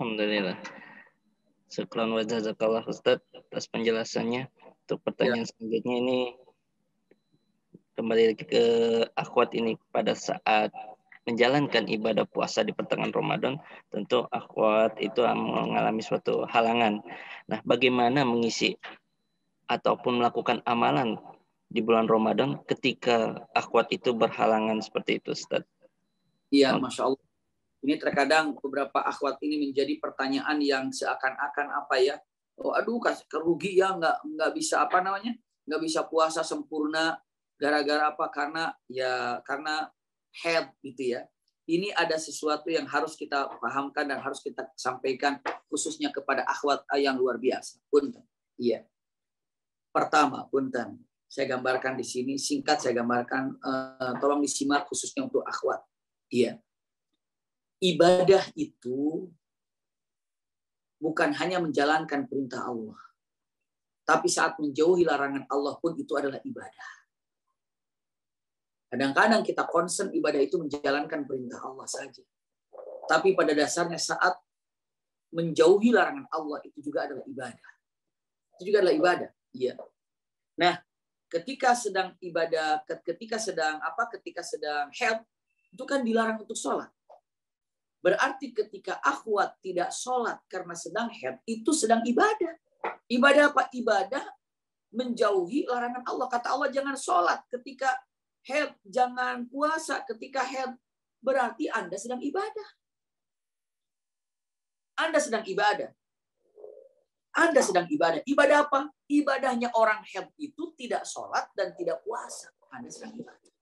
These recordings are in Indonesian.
Alhamdulillah. Syukran wa jazakallah Ustaz atas penjelasannya. Untuk pertanyaan selanjutnya ini kembali ke akhwat ini pada saat menjalankan ibadah puasa di pertengahan Ramadan, tentu akhwat itu mengalami suatu halangan. Nah, bagaimana mengisi ataupun melakukan amalan di bulan Ramadan ketika akhwat itu berhalangan seperti itu, Ustaz? Iya, Masya Allah. Ini terkadang beberapa akhwat ini menjadi pertanyaan yang seakan-akan apa ya? Oh, aduh, kerugi ya, nggak bisa apa namanya? Nggak bisa puasa sempurna gara-gara apa? Karena head gitu ya. Ini ada sesuatu yang harus kita pahamkan dan harus kita sampaikan khususnya kepada akhwat yang luar biasa. Punten. Iya. Pertama, punten. Saya gambarkan di sini, singkat saya gambarkan, tolong disimak khususnya untuk akhwat. Iya. Ibadah itu bukan hanya menjalankan perintah Allah, tapi saat menjauhi larangan Allah pun itu adalah ibadah. Kadang-kadang kita concern ibadah itu menjalankan perintah Allah saja. Tapi pada dasarnya saat menjauhi larangan Allah itu juga adalah ibadah. Itu juga adalah ibadah. Iya. Nah, ketika sedang ibadah, ketika sedang health, itu kan dilarang untuk sholat. Berarti ketika akhwat tidak sholat karena sedang haid, itu sedang ibadah. Ibadah apa? Ibadah menjauhi larangan Allah. Kata Allah jangan sholat ketika haid, jangan puasa ketika haid. Berarti Anda sedang ibadah. Anda sedang ibadah. Anda sedang ibadah. Ibadah apa? Ibadahnya orang haid itu tidak sholat dan tidak puasa. Anda sedang ibadah.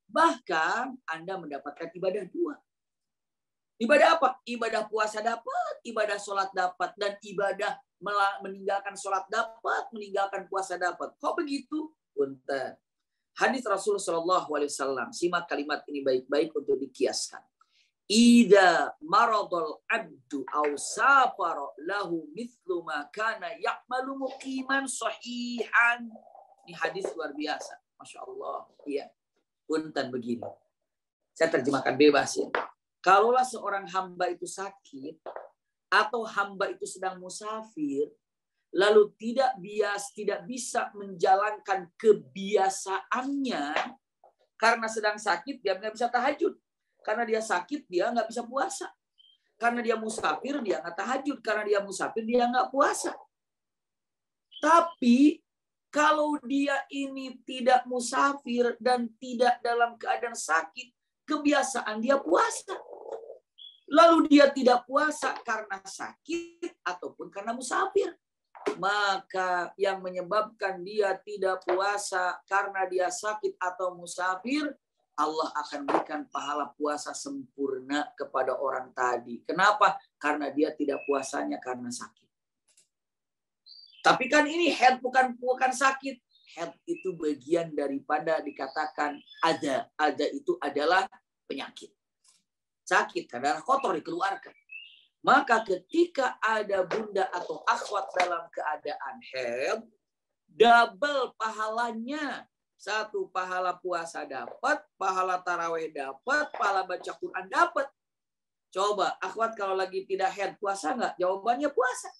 Bahkan Anda mendapatkan ibadah dua. Ibadah apa? Ibadah puasa dapat, ibadah sholat dapat, dan ibadah meninggalkan sholat dapat, meninggalkan puasa dapat. Kok begitu? Punten. Hadis Rasulullah SAW. Simak kalimat ini baik-baik untuk dikiaskan. Ida maradul abdu aw safara lahu mithlu ma kana ya'malu muqiman sahihan. Ini hadis luar biasa. Masya Allah. Iya. Punten begini. Saya terjemahkan bebas ya. Kalaulah seorang hamba itu sakit atau hamba itu sedang musafir, lalu tidak bisa menjalankan kebiasaannya karena sedang sakit, dia nggak bisa tahajud. Karena dia sakit, dia nggak bisa puasa. Karena dia musafir, dia nggak tahajud. Karena dia musafir, dia nggak puasa. Tapi kalau dia ini tidak musafir dan tidak dalam keadaan sakit, kebiasaan dia puasa. Lalu dia tidak puasa karena sakit ataupun karena musafir. Maka yang menyebabkan dia tidak puasa karena dia sakit atau musafir, Allah akan berikan pahala puasa sempurna kepada orang tadi. Kenapa? Karena dia tidak puasanya karena sakit. Tapi kan ini head bukan sakit. Head itu bagian daripada dikatakan ada. Ada itu adalah penyakit. Sakit, karena darah kotor dikeluarkan. Maka ketika ada bunda atau akhwat dalam keadaan haid, double pahalanya. Satu, pahala puasa dapat, pahala tarawih dapat, pahala baca Quran dapat. Coba, akhwat kalau lagi tidak haid, puasa nggak? Jawabannya puasa.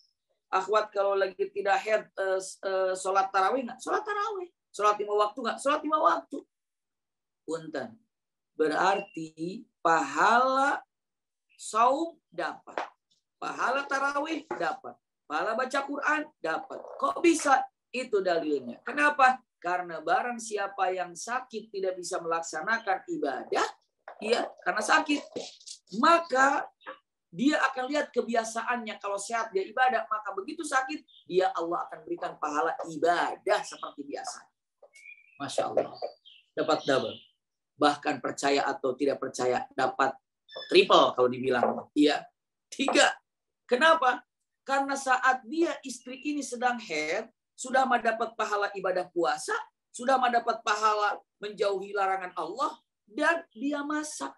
Akhwat kalau lagi tidak haid, sholat tarawih nggak? Sholat tarawih. Sholat 5 waktu nggak? Sholat 5 waktu. Punten. Berarti pahala saum dapat. Pahala tarawih dapat. Pahala baca Quran dapat. Kok bisa? Itu dalilnya. Kenapa? Karena barang siapa yang sakit tidak bisa melaksanakan ibadah, ya karena sakit, maka dia akan lihat kebiasaannya. Kalau sehat dia ibadah, maka begitu sakit, dia Allah akan berikan pahala ibadah seperti biasa. Masya Allah. Dapat double. Bahkan percaya atau tidak percaya dapat triple kalau dibilang. Iya. 3. Kenapa? Karena saat dia istri ini sedang haid, sudah mendapat pahala ibadah puasa, sudah mendapat pahala menjauhi larangan Allah, dan dia masak.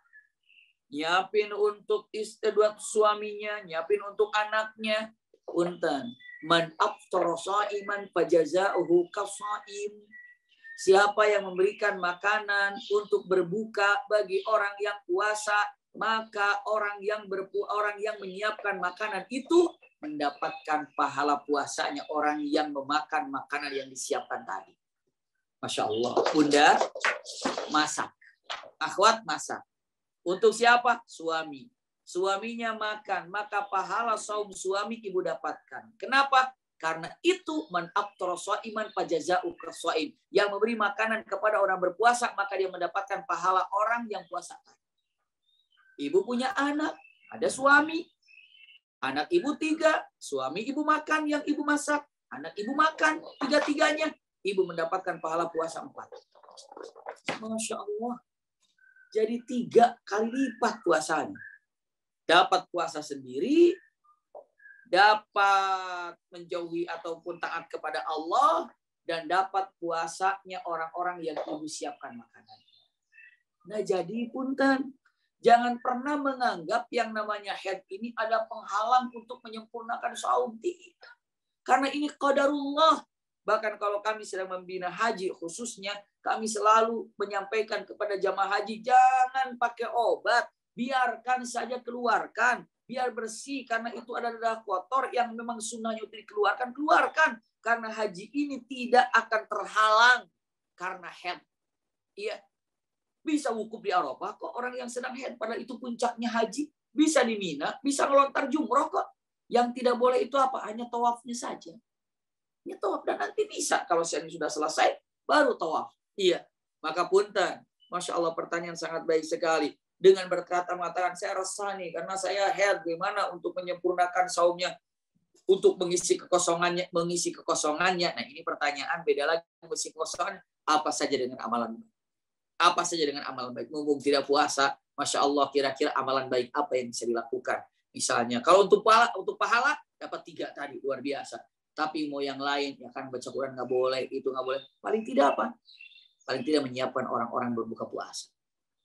Nyiapin untuk buat suaminya, nyiapin untuk anaknya. Punten. Man aftara sha'iman fajaza'uhu kasa'im. Siapa yang memberikan makanan untuk berbuka bagi orang yang puasa, maka orang yang menyiapkan makanan itu mendapatkan pahala puasanya orang yang memakan makanan yang disiapkan tadi. Masya Allah. Bunda, masak. Akhwat, masak. Untuk siapa? Suami. Suaminya makan, maka pahala saum suami ibu dapatkan. Kenapa? Karena itu man aftara shaiman fajaza'u kashaim. Yang memberi makanan kepada orang berpuasa, maka dia mendapatkan pahala orang yang puasa. Ibu punya anak, ada suami. Anak ibu 3, suami ibu makan yang ibu masak. Anak ibu makan 3-tiganya. Ibu mendapatkan pahala puasa 4. Masya Allah. Jadi 3 kali lipat puasanya. Dapat puasa sendiri, dapat menjauhi ataupun taat kepada Allah, dan dapat puasanya orang-orang yang ibu siapkan makanan. Nah jadi punten, jangan pernah menganggap yang namanya haid ini ada penghalang untuk menyempurnakan saum. Tidak. Karena ini qadarullah. Bahkan kalau kami sedang membina haji khususnya, kami selalu menyampaikan kepada jamaah haji, jangan pakai obat, biarkan saja keluarkan, biar bersih, karena itu adalah kotor yang memang sunnahnya itu dikeluarkan, keluarkan. Karena haji ini tidak akan terhalang karena haid. Iya, bisa wukuf di Arafah kok orang yang sedang haid, padahal itu puncaknya haji. Bisa di Mina, bisa melontar jumroh kok. Yang tidak boleh itu apa? Hanya tawafnya saja. Ya tawaf, dan nanti bisa kalau saya sudah selesai baru tawaf. Iya, maka punten. Masya Allah, pertanyaan sangat baik sekali. Dengan berkata mengatakan saya resah nih karena saya haid, gimana untuk menyempurnakan saumnya, untuk mengisi kekosongannya. Nah ini pertanyaan beda lagi. Mengisi kekosongan apa saja dengan amalan baik. Apa saja dengan amalan baik. Mumpung tidak puasa, Masya Allah, kira-kira amalan baik apa yang bisa dilakukan. Misalnya kalau untuk pahala dapat 3 tadi, luar biasa. Tapi mau yang lain, ya kan baca Quran nggak boleh, itu nggak boleh. Paling tidak apa? Paling tidak menyiapkan orang-orang berbuka puasa.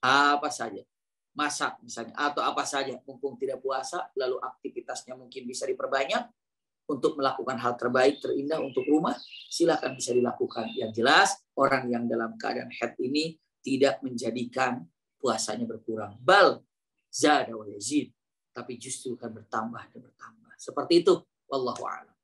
Apa saja. Masak misalnya. Atau apa saja. Mumpung tidak puasa, lalu aktivitasnya mungkin bisa diperbanyak. Untuk melakukan hal terbaik, terindah untuk rumah. Silakan bisa dilakukan. Yang jelas, orang yang dalam keadaan haid ini tidak menjadikan puasanya berkurang. Bal, zada wa yazid. Tapi justru akan bertambah dan bertambah. Seperti itu. Wallahu a'lam.